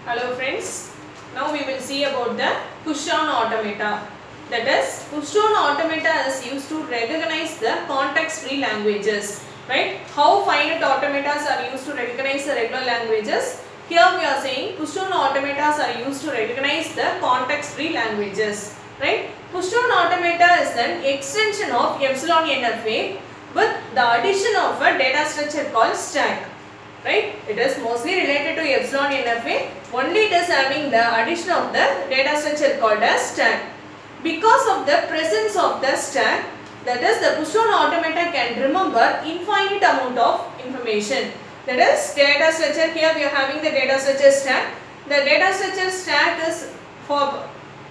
Hello friends, now we will see about the push-on automata. That is, push-on automata is used to recognize the context-free languages. Right? How finite automatas are used to recognize the regular languages? Here we are saying push-on automatas are used to recognize the context-free languages. Right? Push-on automata is an extension of epsilon NFA with the addition of a data structure called stack. Right? It is mostly related to epsilon NFA, only it is having the addition of the data structure called as stack. Because of the presence of the stack, that is the push-on automata can remember infinite amount of information. That is data structure. Here we are having the data structure stack. The data structure stack is for,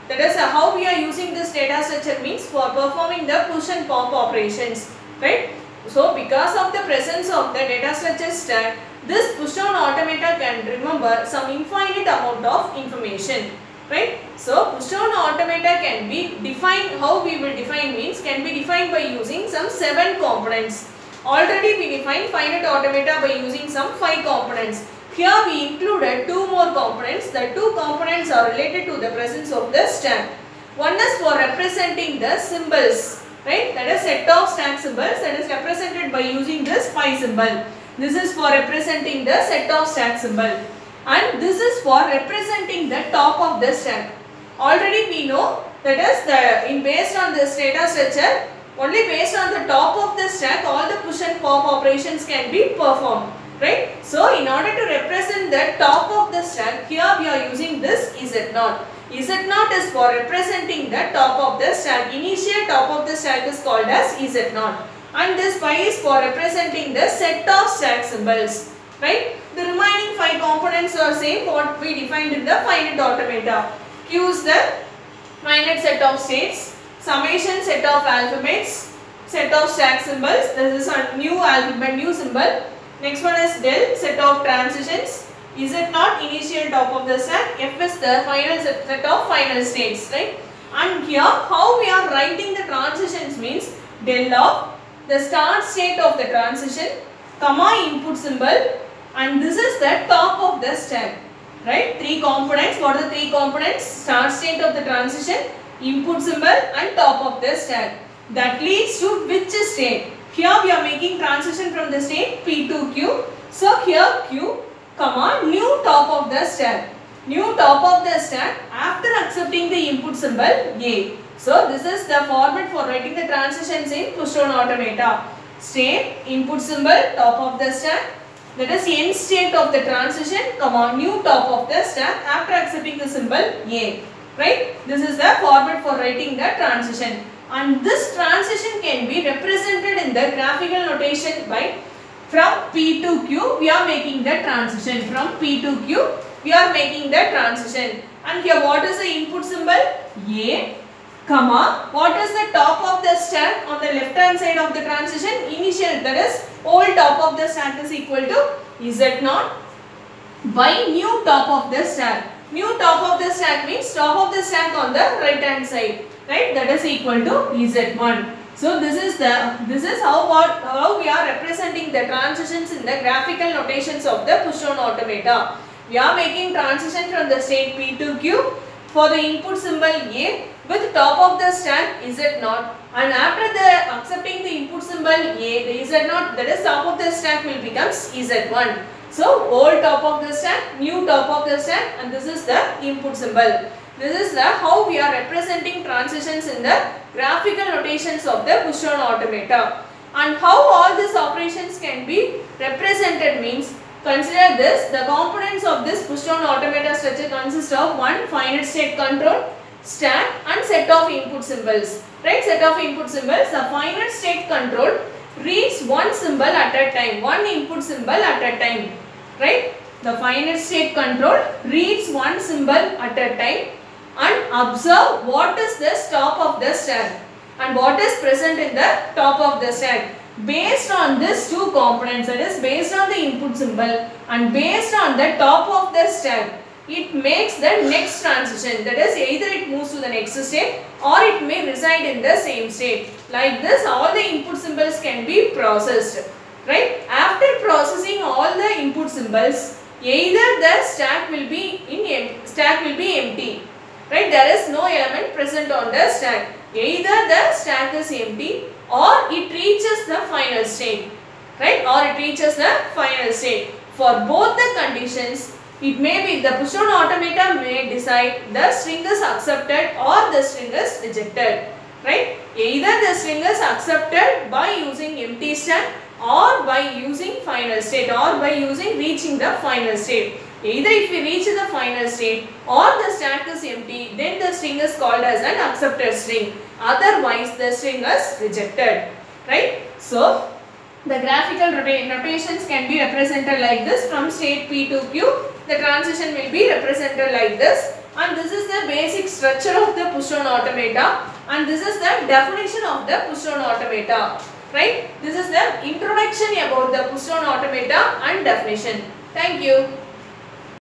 that is how we are using this data structure means for performing the push and pop operations. Right? So because of the presence of the data structure stack, this push-on automata can remember some infinite amount of information. Right? So push-on automata can be defined, how we will define means can be defined by using some 7 components. Already we defined finite automata by using some 5 components. Here we included 2 more components. The 2 components are related to the presence of the stack. One is for representing the symbols. Right? That is set of stack symbols that is represented by using this pi symbol. This is for representing the set of stack symbol. And this is for representing the top of the stack. Already we know that is based on this data structure, only based on the top of the stack all the push and pop operations can be performed. Right? So in order to represent the top of the stack, here we are using this Z0. Z0 is for representing the top of the stack. Initial top of the stack is called as Z0. And this pi is for representing the set of stack symbols. Right? The remaining 5 components are same what we defined in the finite automata. Q is the finite set of states, summation set of alphabets, set of stack symbols. This is a new alphabet, new symbol. Next one is del, set of transitions. Z0 initial top of the stack. F is the final set of final states. Right? And here how we are writing the transitions means del of the start state of the transition, comma input symbol, and this is the top of the stack. Right? 3 components. What are the 3 components? Start state of the transition, input symbol and top of the stack. That leads to which state? Here we are making transition from the state P to Q. So here Q, comma, new top of the stack. New top of the stack after accepting the input symbol A. So this is the format for writing the transitions in push-on automata. State, input symbol, top of the stack. That is end state of the transition, comma, new top of the stack after accepting the symbol A. Right? This is the format for writing the transition. And this transition can be represented in the graphical notation by from P to Q we are making the transition. From P to Q we are making the transition. And here what is the input symbol? A, comma, what is the top of the stack on the left hand side of the transition? Initial, that is old top of the stack is equal to Z0 by new top of the stack. New top of the stack means top of the stack on the right hand side. Right? That is equal to Z1. So this is how we are representing the transitions in the graphical notations of the push-on automata. We are making transition from the state P to Q for the input symbol A with top of the stack Z0, and after the accepting the input symbol A, the Z0, that is top of the stack will becomes Z1. So old top of the stack, new top of the stack, and this is the input symbol. This is the how we are representing transitions in the graphical notations of the push-on automata. And how all these operations can be represented means, consider this, the components of this push-on automata structure consist of one finite state control, stack and set of input symbols. Right? Set of input symbols. The finite state control reads one symbol at a time, one input symbol at a time. Right? The finite state control reads one symbol at a time and observe what is the top of the stack and what is present in the top of the stack. Based on these 2 components, that is based on the input symbol and based on the top of the stack, it makes the next transition. That is either it moves to the next state or it may reside in the same state. Like this all the input symbols can be processed. Right? After processing all the input symbols, either the stack will be in stack will be empty. Right? There is no element present on the stack. Either the stack is empty or it reaches the final state. Right? Or it reaches the final state. For both the conditions, it may be the push down automata may decide the string is accepted or the string is rejected. Right? Either the string is accepted by using empty stack or by using final state or by using reaching the final state. Either if we reach the final state or the stack is empty, then the string is called as an accepted string. Otherwise, the string is rejected. Right? So, the graphical notations can be represented like this. From state P to Q, the transition will be represented like this. And this is the basic structure of the push down automata. And this is the definition of the push down automata. Right? This is the introduction about the push down automata and definition. Thank you.